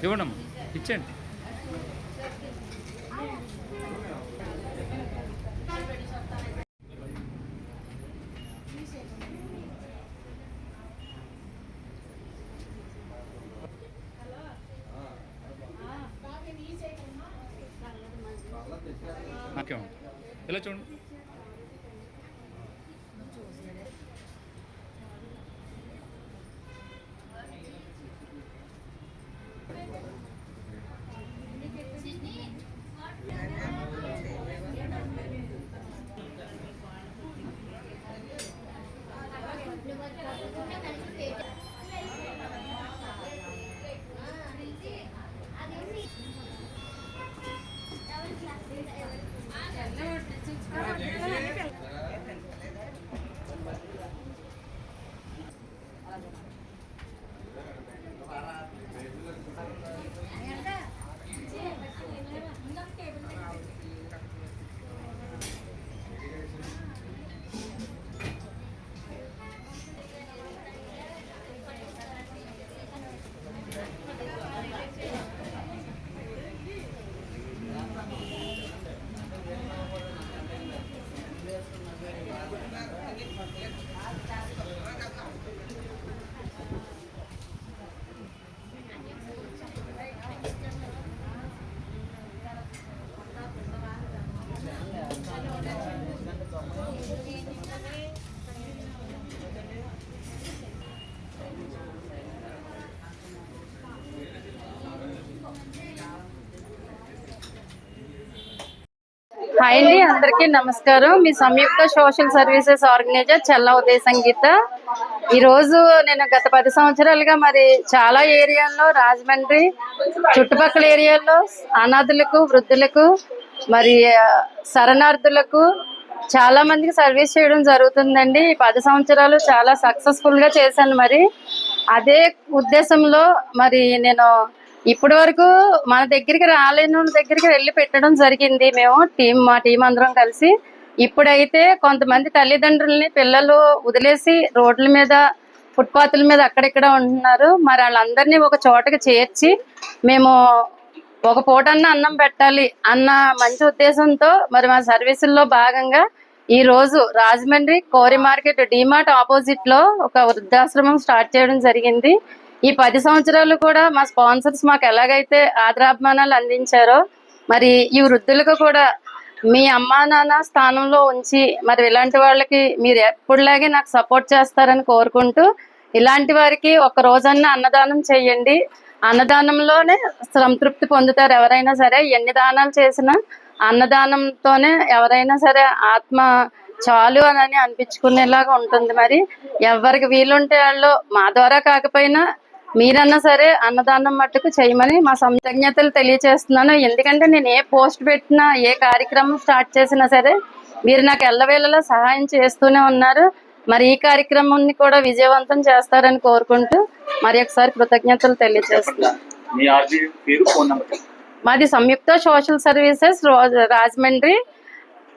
ఇవ్వండి, ఇచ్చేయండి. ఓకే, ఇలా చూడండి. హాయ్ అండి, అందరికీ నమస్కారం. మీ సంయుక్త సోషల్ సర్వీసెస్ ఆర్గనైజర్ చెల్ల ఉదయ సంగీత. ఈరోజు నేను గత 10 సంవత్సరాలుగా మరి చాలా ఏరియాల్లో, రాజమండ్రి చుట్టుపక్కల ఏరియాల్లో అనాథులకు, వృద్ధులకు, మరి శరణార్థులకు చాలా మందికి సర్వీస్ చేయడం జరుగుతుందండి. ఈ 10 సంవత్సరాలు చాలా సక్సెస్ఫుల్ గా చేశాను. మరి అదే ఉద్దేశంలో మరి నేను ఇప్పటి వరకు మన దగ్గరికి రాలేని దగ్గరికి వెళ్ళి పెట్టడం జరిగింది. మేము మా టీం అందరం కలిసి. ఇప్పుడైతే కొంతమంది తల్లిదండ్రుల్ని పిల్లలు వదిలేసి రోడ్ల మీద, ఫుట్పాత్ల మీద అక్కడిక్కడ ఉంటున్నారు. మరి వాళ్ళందరినీ ఒక చోటకి చేర్చి మేము ఒక పూటన్నా అన్నం పెట్టాలి అన్న మంచి ఉద్దేశంతో మరి మా సర్వీసుల్లో భాగంగా ఈ రోజు రాజమండ్రి కోరి మార్కెట్ డిమార్ట్ ఆపోజిట్ లో ఒక వృద్ధాశ్రమం స్టార్ట్ చేయడం జరిగింది. ఈ 10 సంవత్సరాలు కూడా మా స్పాన్సర్స్ మాకు ఎలాగైతే ఆదరాభిమానాలు అందించారో మరి ఈ వృద్ధులకు కూడా మీ అమ్మా నాన్న స్థానంలో ఉంచి మరి ఇలాంటి వాళ్ళకి మీరు ఎప్పుడులాగే నాకు సపోర్ట్ చేస్తారని కోరుకుంటూ, ఇలాంటి వారికి ఒక రోజన్నా అన్నదానం చేయండి. అన్నదానంలోనే సంతృప్తి పొందుతారు ఎవరైనా సరే. ఎన్ని దానాలు చేసినా అన్నదానంతోనే ఎవరైనా సరే ఆత్మ చాలు అని అనిపించుకునేలాగా ఉంటుంది. మరి ఎవరికి వీలుంటే వాళ్ళు మా ద్వారా కాకపోయినా మీరన్నా సరే అన్నదానం మట్టుకు చేయమని మా కృతజ్ఞతలు తెలియజేస్తున్నాను. ఎందుకంటే నేను ఏ పోస్ట్ పెట్టినా, ఏ కార్యక్రమం స్టార్ట్ చేసినా సరే మీరు నాకు ఎల్లవేళలా సహాయం చేస్తూనే ఉన్నారు. మరి ఈ కార్యక్రమాన్ని కూడా విజయవంతం చేస్తారని కోరుకుంటూ మరి ఒకసారి కృతజ్ఞతలు తెలియజేస్తున్నాను. మీ ఆర్జీ పేరు, ఫోన్ నెంబర్. మాది సంయుక్త సోషల్ సర్వీసెస్ రాజమండ్రి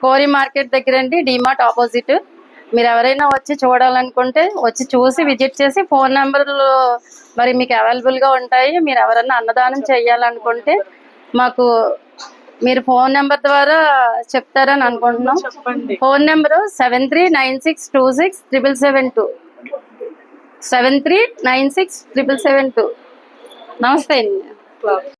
కోరి మార్కెట్ దగ్గర అండి, డిమార్ట్ ఆపోజిట్. మీరు ఎవరైనా వచ్చి చూడాలనుకుంటే వచ్చి చూసి విజిట్ చేసి ఫోన్ నెంబర్లు మరి మీకు అవైలబుల్గా ఉంటాయి. మీరు ఎవరైనా అన్నదానం చేయాలనుకుంటే మాకు మీరు ఫోన్ నెంబర్ ద్వారా చెప్తారని అనుకుంటున్నాం. Phone number 7396267772 73967772. నమస్తే అండి.